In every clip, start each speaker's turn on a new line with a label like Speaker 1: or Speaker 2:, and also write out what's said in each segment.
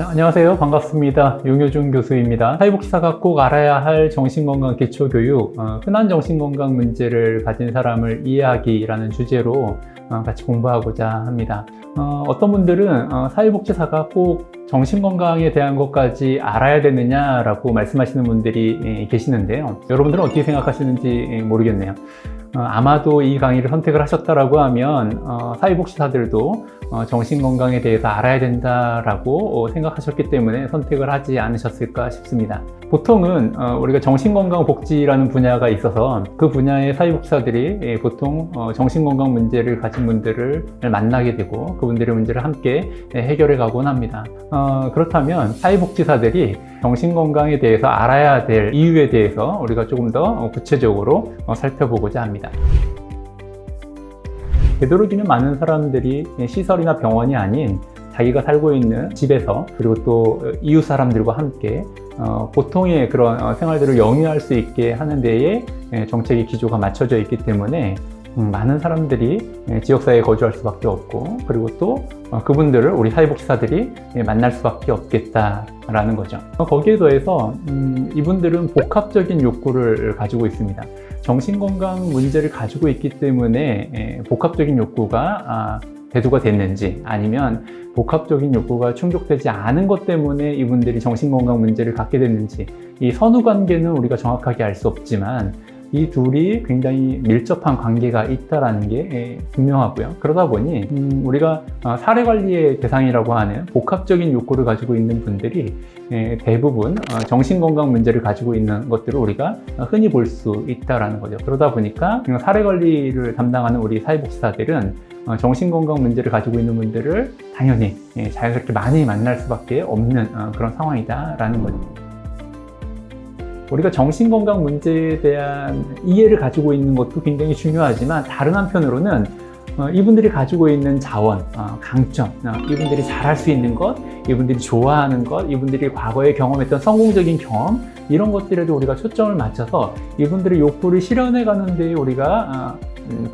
Speaker 1: 안녕하세요. 반갑습니다. 용효준 교수입니다. 사회복지사가 꼭 알아야 할 정신건강 기초교육, 흔한 정신건강 문제를 가진 사람을 이해하기라는 주제로 같이 공부하고자 합니다. 어떤 분들은 사회복지사가 꼭 정신건강에 대한 것까지 알아야 되느냐라고 말씀하시는 분들이 계시는데요. 여러분들은 어떻게 생각하시는지 모르겠네요. 아마도 이 강의를 선택을 하셨다라고 하면 사회복지사들도 정신건강에 대해서 알아야 된다라고 생각하셨기 때문에 선택을 하지 않으셨을까 싶습니다. 보통은 우리가 정신건강복지라는 분야가 있어서 그 분야의 사회복지사들이 보통 정신건강 문제를 가진 분들을 만나게 되고 그분들의 문제를 함께 해결해 가곤 합니다. 그렇다면 사회복지사들이 정신건강에 대해서 알아야 될 이유에 대해서 우리가 조금 더 구체적으로 살펴보고자 합니다. 되도록이면 많은 사람들이 시설이나 병원이 아닌 자기가 살고 있는 집에서 그리고 또 이웃 사람들과 함께 보통의 그런 생활들을 영위할 수 있게 하는 데에 정책의 기조가 맞춰져 있기 때문에 많은 사람들이 지역사회에 거주할 수밖에 없고 그리고 또 그분들을 우리 사회복지사들이 만날 수밖에 없겠다라는 거죠. 거기에 더해서 이분들은 복합적인 욕구를 가지고 있습니다. 정신건강 문제를 가지고 있기 때문에 복합적인 욕구가 대두가 됐는지 아니면 복합적인 욕구가 충족되지 않은 것 때문에 이분들이 정신건강 문제를 갖게 됐는지 이 선후관계는 우리가 정확하게 알 수 없지만 이 둘이 굉장히 밀접한 관계가 있다는 게 분명하고요. 그러다 보니 우리가 사례관리의 대상이라고 하는 복합적인 욕구를 가지고 있는 분들이 대부분 정신건강 문제를 가지고 있는 것들을 우리가 흔히 볼 수 있다는 거죠. 그러다 보니까 사례관리를 담당하는 우리 사회복지사들은 정신건강 문제를 가지고 있는 분들을 당연히 자연스럽게 많이 만날 수밖에 없는 그런 상황이다라는 거죠. 우리가 정신건강 문제에 대한 이해를 가지고 있는 것도 굉장히 중요하지만 다른 한편으로는 이분들이 가지고 있는 자원, 강점, 이분들이 잘할 수 있는 것, 이분들이 좋아하는 것, 이분들이 과거에 경험했던 성공적인 경험 이런 것들에도 우리가 초점을 맞춰서 이분들의 욕구를 실현해 가는 데 우리가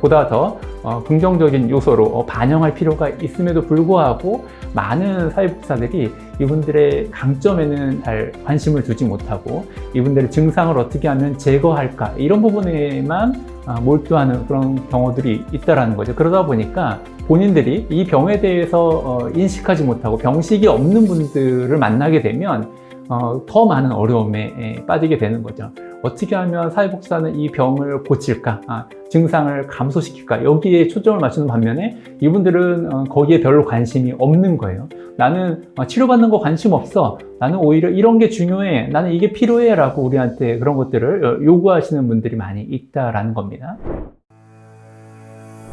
Speaker 1: 보다 더 긍정적인 요소로 반영할 필요가 있음에도 불구하고 많은 사회복지사들이 이분들의 강점에는 잘 관심을 두지 못하고 이분들의 증상을 어떻게 하면 제거할까 이런 부분에만 몰두하는 그런 경우들이 있다는 거죠. 그러다 보니까 본인들이 이 병에 대해서 인식하지 못하고 병식이 없는 분들을 만나게 되면 더 많은 어려움에 빠지게 되는 거죠. 어떻게 하면 사회복지사는 이 병을 고칠까, 증상을 감소시킬까 여기에 초점을 맞추는 반면에 이분들은 거기에 별로 관심이 없는 거예요. 나는 치료받는 거 관심 없어. 나는 오히려 이런 게 중요해. 나는 이게 필요해 라고 우리한테 그런 것들을 요구하시는 분들이 많이 있다라는 겁니다.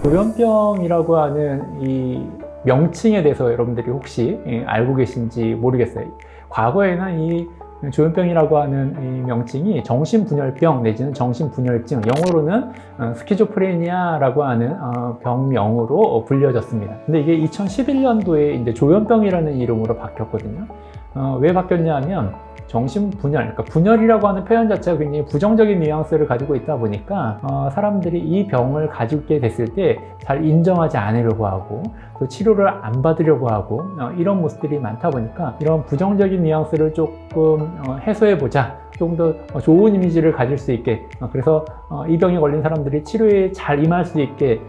Speaker 1: 조현병이라고 하는 이 명칭에 대해서 여러분들이 혹시 알고 계신지 모르겠어요. 과거에는 이 조현병이라고 하는 이 명칭이 정신분열병 내지는 정신분열증, 영어로는 스키조프레니아라고 하는 병명으로 불려졌습니다. 근데 이게 2011년도에 이제 조현병이라는 이름으로 바뀌었거든요. 왜 바뀌었냐 하면 정신분열, 그러니까 분열이라고 하는 표현 자체가 굉장히 부정적인 뉘앙스를 가지고 있다 보니까 사람들이 이 병을 가지게 됐을 때 잘 인정하지 않으려고 하고 또 치료를 안 받으려고 하고 이런 모습들이 많다 보니까 이런 부정적인 뉘앙스를 조금 해소해보자, 조금 더 좋은 이미지를 가질 수 있게 그래서 이 병에 걸린 사람들이 치료에 잘 임할 수 있게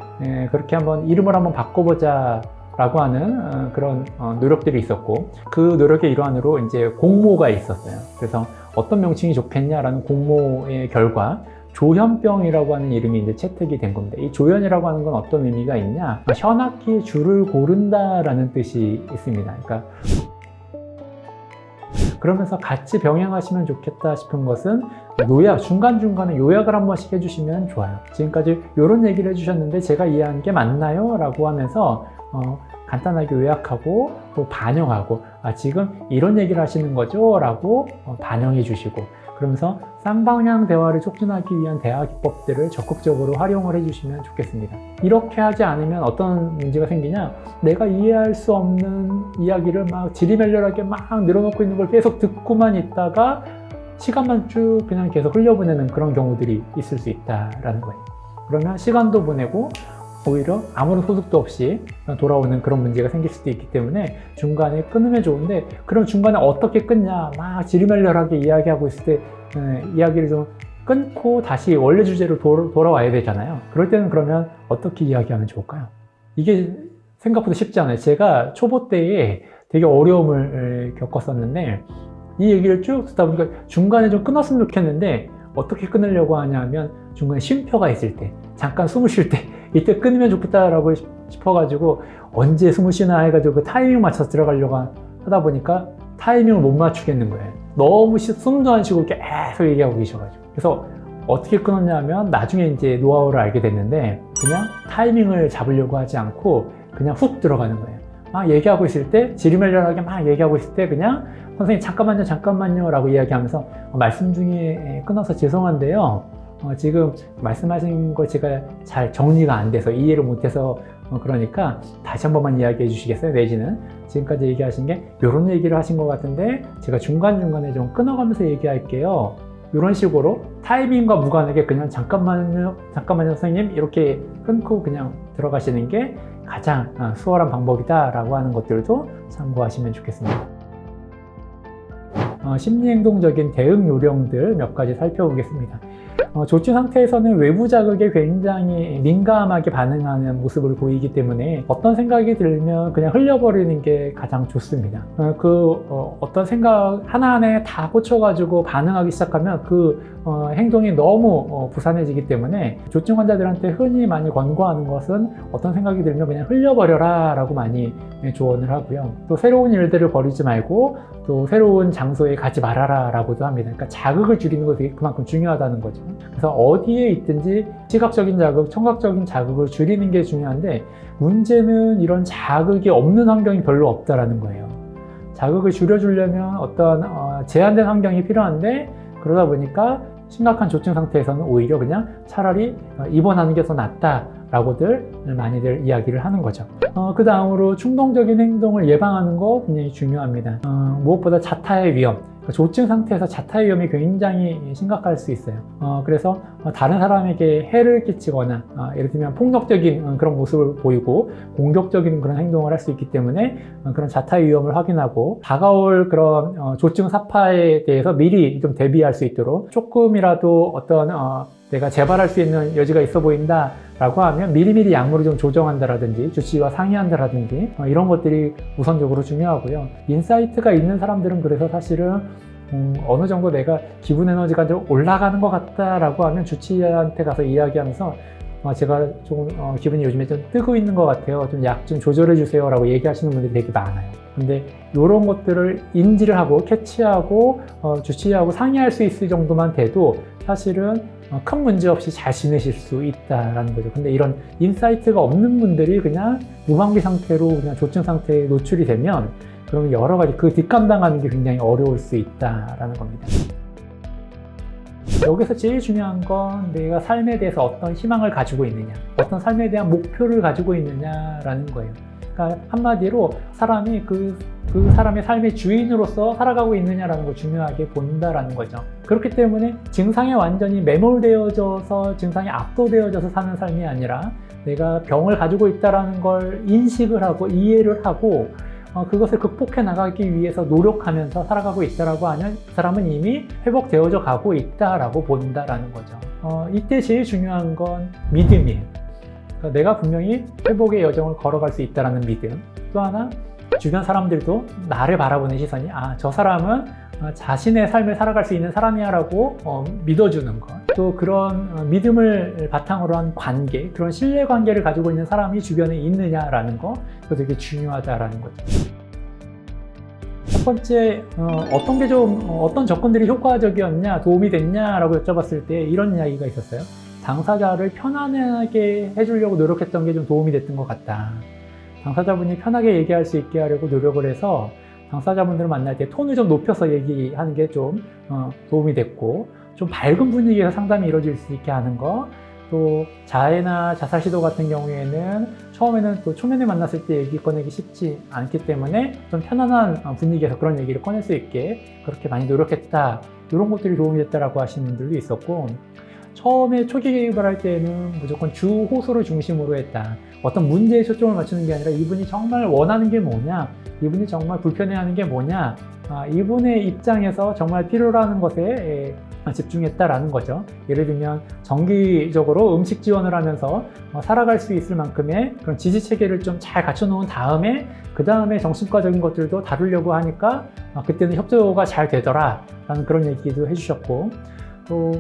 Speaker 1: 그렇게 한번 이름을 한번 바꿔보자 라고 하는 그런 노력들이 있었고 그 노력의 일환으로 이제 공모가 있었어요. 그래서 어떤 명칭이 좋겠냐라는 공모의 결과 조현병이라고 하는 이름이 이제 채택이 된 겁니다. 이 조현이라고 하는 건 어떤 의미가 있냐? 현악기 줄을 고른다라는 뜻이 있습니다. 그러니까 그러면서 같이 병행하시면 좋겠다 싶은 것은 요약, 중간중간에 요약을 한 번씩 해주시면 좋아요. 지금까지 이런 얘기를 해주셨는데 제가 이해한 게 맞나요? 라고 하면서 간단하게 요약하고 또 반영하고 지금 이런 얘기를 하시는 거죠? 라고 반영해 주시고 그러면서 쌍방향 대화를 촉진하기 위한 대화 기법들을 적극적으로 활용을 해주시면 좋겠습니다. 이렇게 하지 않으면 어떤 문제가 생기냐? 내가 이해할 수 없는 이야기를 막 지리멸렬하게 막 늘어놓고 있는 걸 계속 듣고만 있다가 시간만 쭉 그냥 계속 흘려보내는 그런 경우들이 있을 수 있다라는 거예요. 그러면 시간도 보내고
Speaker 2: 오히려 아무런 소득도 없이 돌아오는 그런 문제가 생길 수도 있기 때문에 중간에 끊으면 좋은데, 그럼 중간에 어떻게 끊냐 막 지리멸렬하게 이야기하고 있을 때 이야기를 좀 끊고 다시 원래 주제로 돌아와야 되잖아요. 그럴 때는 그러면 어떻게 이야기하면 좋을까요? 이게 생각보다 쉽지 않아요. 제가 초보 때에 되게 어려움을 겪었었는데 이 얘기를 쭉 듣다 보니까 중간에 좀 끊었으면 좋겠는데 어떻게 끊으려고 하냐면 중간에 쉼표가 있을 때, 잠깐 숨을 쉴 때 이때 끊으면 좋겠다라고 싶어가지고 언제 숨을 쉬나 해가지고 그 타이밍 맞춰서 들어가려고 하다 보니까 타이밍을 못 맞추겠는 거예요. 너무 숨도 안 쉬고 계속 얘기하고 계셔가지고. 그래서 어떻게 끊었냐면 나중에 이제 노하우를 알게 됐는데 그냥 타이밍을 잡으려고 하지 않고 그냥 훅 들어가는 거예요. 막 얘기하고 있을 때, 지리멸렬하게 막 얘기하고 있을 때 그냥 선생님 잠깐만요 라고 이야기하면서 말씀 중에 끊어서 죄송한데요, 지금 말씀하신 걸 제가 잘 정리가 안 돼서 이해를 못해서 그러니까 다시 한 번만 이야기해 주시겠어요? 내지는 지금까지 얘기하신 게 이런 얘기를 하신 것 같은데 제가 중간중간에 좀 끊어가면서 얘기할게요. 이런 식으로 타이밍과 무관하게 그냥 잠깐만요 선생님 이렇게 끊고 그냥 들어가시는 게 가장 수월한 방법이다 라고 하는 것들도 참고하시면 좋겠습니다. 심리행동적인 대응 요령들 몇 가지 살펴보겠습니다. 조치 상태에서는 외부 자극에 굉장히 민감하게 반응하는 모습을 보이기 때문에 어떤 생각이 들면 그냥 흘려버리는 게 가장 좋습니다. 어떤 생각 하나하나에 다 꽂혀가지고 반응하기 시작하면 행동이 너무 부산해지기 때문에 조증 환자들한테 흔히 많이 권고하는 것은 어떤 생각이 들면 그냥 흘려버려라 라고 많이 조언을 하고요. 또 새로운 일들을 벌이지 말고 또 새로운 장소에 가지 말아라 라고도 합니다. 그러니까 자극을 줄이는 것이 그만큼 중요하다는 거죠. 그래서 어디에 있든지 시각적인 자극, 청각적인 자극을 줄이는 게 중요한데 문제는 이런 자극이 없는 환경이 별로 없다라는 거예요. 자극을 줄여주려면 어떤 제한된 환경이 필요한데 그러다 보니까 심각한 조증 상태에서는 오히려 그냥 차라리 입원하는 게 더 낫다라고들 많이들 이야기를 하는 거죠. 그 다음으로 충동적인 행동을 예방하는 거 굉장히 중요합니다. 무엇보다 자타의 위험, 조증 상태에서 자타의 위험이 굉장히 심각할 수 있어요. 그래서 다른 사람에게 해를 끼치거나 예를 들면 폭력적인 그런 모습을 보이고 공격적인 그런 행동을 할 수 있기 때문에 그런 자타의 위험을 확인하고 다가올 그런 조증 사파에 대해서 미리 좀 대비할 수 있도록 조금이라도 어떤 내가 재발할 수 있는 여지가 있어 보인다 라고 하면 미리미리 약물을 좀 조정한다라든지 주치의와 상의한다라든지 이런 것들이 우선적으로 중요하고요. 인사이트가 있는 사람들은 그래서 사실은 어느 정도 내가 기분 에너지가 좀 올라가는 것 같다라고 하면 주치의한테 가서 이야기하면서 제가 조금 기분이 요즘에 좀 뜨고 있는 것 같아요. 좀 약 좀 조절해 주세요 라고 얘기하시는 분들이 되게 많아요. 근데 이런 것들을 인지를 하고 캐치하고 주치의하고 상의할 수 있을 정도만 돼도 사실은 큰 문제 없이 잘 지내실 수 있다라는 거죠. 근데 이런 인사이트가 없는 분들이 그냥 무방비 상태로 그냥 조증 상태에 노출이 되면 그러면 여러 가지 뒷감당하는 게 굉장히 어려울 수 있다라는 겁니다. 여기서 제일 중요한 건 내가 삶에 대해서 어떤 희망을 가지고 있느냐, 어떤 삶에 대한 목표를 가지고 있느냐라는 거예요. 그러니까 한마디로 사람이 그 사람의 삶의 주인으로서 살아가고 있느냐라는 걸 중요하게 본다라는 거죠. 그렇기 때문에 증상에 완전히 매몰되어져서 증상에 압도되어져서 사는 삶이 아니라 내가 병을 가지고 있다라는 걸 인식을 하고 이해를 하고 그것을 극복해 나가기 위해서 노력하면서 살아가고 있다라고 하면 그 사람은 이미 회복되어져 가고 있다라고 본다라는 거죠. 이때 제일 중요한 건 믿음이에요. 그러니까 내가 분명히 회복의 여정을 걸어갈 수 있다라는 믿음. 또 하나 주변 사람들도 나를 바라보는 시선이 저 사람은 자신의 삶을 살아갈 수 있는 사람이야 라고 믿어주는 것. 또 그런 믿음을 바탕으로 한 관계, 그런 신뢰 관계를 가지고 있는 사람이 주변에 있느냐라는 거, 그거 되게 중요하다라는 거죠. 첫 번째, 어떤 접근들이 효과적이었냐, 도움이 됐냐라고 여쭤봤을 때 이런 이야기가 있었어요. 당사자를 편안하게 해주려고 노력했던 게 좀 도움이 됐던 것 같다. 당사자분이 편하게 얘기할 수 있게 하려고 노력을 해서 당사자분들을 만날 때 톤을 좀 높여서 얘기하는 게 좀 도움이 됐고, 좀 밝은 분위기에서 상담이 이루어질 수 있게 하는 거, 또 자해나 자살 시도 같은 경우에는 처음에는 또 초면에 만났을 때 얘기 꺼내기 쉽지 않기 때문에 좀 편안한 분위기에서 그런 얘기를 꺼낼 수 있게 그렇게 많이 노력했다, 이런 것들이 도움이 됐다라고 하시는 분들도 있었고, 처음에 초기 개입을 할 때는 무조건 주 호소를 중심으로 했다. 어떤 문제에 초점을 맞추는 게 아니라 이분이 정말 원하는 게 뭐냐, 이분이 정말 불편해하는 게 뭐냐, 이분의 입장에서 정말 필요로 하는 것에 집중했다라는 거죠. 예를 들면 정기적으로 음식 지원을 하면서 살아갈 수 있을 만큼의 그런 지지 체계를 좀 잘 갖춰놓은 다음에 그 다음에 정신과적인 것들도 다루려고 하니까 그때는 협조가 잘 되더라 라는 그런 얘기도 해주셨고, 또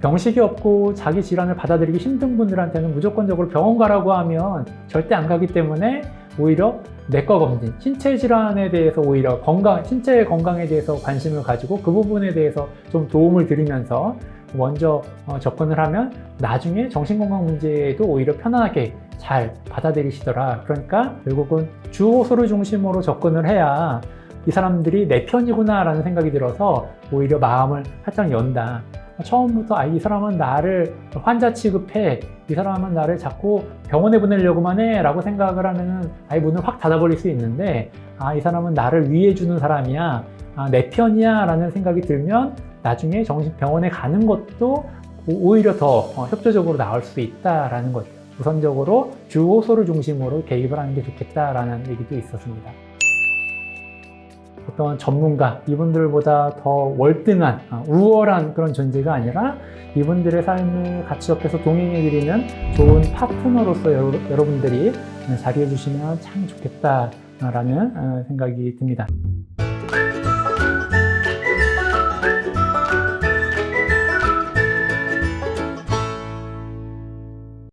Speaker 2: 병식이 없고 자기 질환을 받아들이기 힘든 분들한테는 무조건적으로 병원 가라고 하면 절대 안 가기 때문에 오히려 내과 검진, 신체 질환에 대해서 오히려 신체 건강에 대해서 관심을 가지고 그 부분에 대해서 좀 도움을 드리면서 먼저 접근을 하면 나중에 정신건강 문제에도 오히려 편안하게 잘 받아들이시더라. 그러니까 결국은 주호소를 중심으로 접근을 해야 이 사람들이 내 편이구나 라는 생각이 들어서 오히려 마음을 활짝 연다. 처음부터 이 사람은 나를 환자 취급해, 이 사람은 나를 자꾸 병원에 보내려고만 해 라고 생각을 하면은 문을 확 닫아버릴 수 있는데, 이 사람은 나를 위해주는 사람이야, 내 편이야 라는 생각이 들면 나중에 정신병원에 가는 것도 오히려 더 협조적으로 나올 수 있다라는 거죠. 우선적으로 주호소를 중심으로 개입을 하는 게 좋겠다라는 얘기도 있었습니다. 어떤 전문가, 이분들보다 더 월등한, 우월한 그런 존재가 아니라 이분들의 삶을 같이 옆에서 동행해드리는 좋은 파트너로서 여러분들이 자리해 주시면 참 좋겠다라는 생각이 듭니다.